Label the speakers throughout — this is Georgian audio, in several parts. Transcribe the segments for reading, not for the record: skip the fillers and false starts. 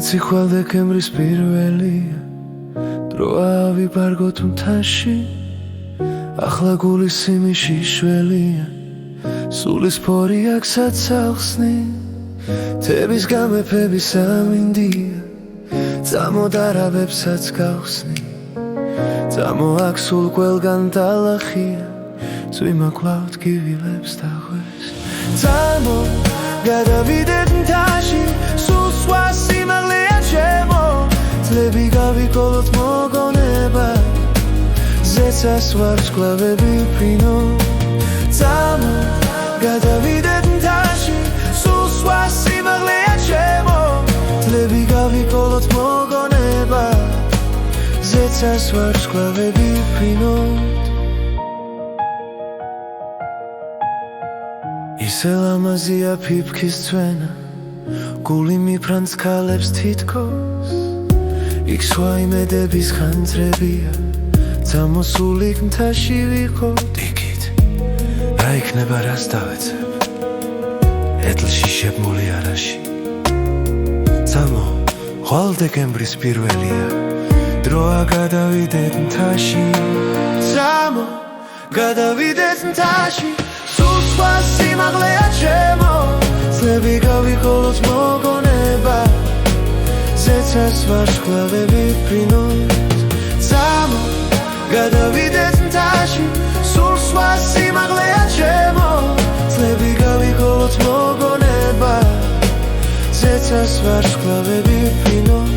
Speaker 1: იცი ხვალ დეკემბრის პირველია, დროა ავიბარგოთ მთაში, ახლა გულის სიმიში შველია, სულის ფორი აქ საცალხსნი, თების გამეფების ამინდია, წამოდარაბებსაც გავხსნი, წამო აქ სულ ყველგან დალახია, წვიმა კლავთ გივილებს დაღვეს. წამო გადავიდეთ მთაში, სულ სხვა სიმაღლეა ჩემო, წლები გავიკოლოთ მოგონება, ზეცას ვარსკვლავები ვფრინო. წამო გადავიდეთ მთაში, სულ სხვა სიმაღლეა ჩემო, წლები გავიკოლოთ მოგონება, ზეცას ვარსკვლავები ვფრინოთ. ისე ლამაზია ფიფქის წვენა, გული მიფრანს ქალებს თითქოს, იქ სხვა იმედების ხანძრებია, წამოსულ იქ მთაში ვიყოთ. იქით რა იქნება, რას დავეცებ, ეტლში შებმული არაში. წამო ხვალ დეკემბრის პირველია, დროა გადავიდეთ მთაში. წამო გადავიდეთ მთაში, სულ სხვა სიმაღლეა ჩემო, წლები გავიკოლოთ მოგონება, ზეცას ვარსკვლავები ვფრინოთ. წამო გადავიდეთ მთაში, სულ სხვა სიმაღლეა ჩემო, წლები გავიკოლოთ მოგონება, ზეცას ვარსკვლავები ვფრინოთ.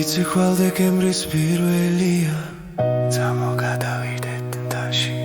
Speaker 1: იცი ხვალ დეკემბრის პირველია, წამო გადავიდეთ მთაში.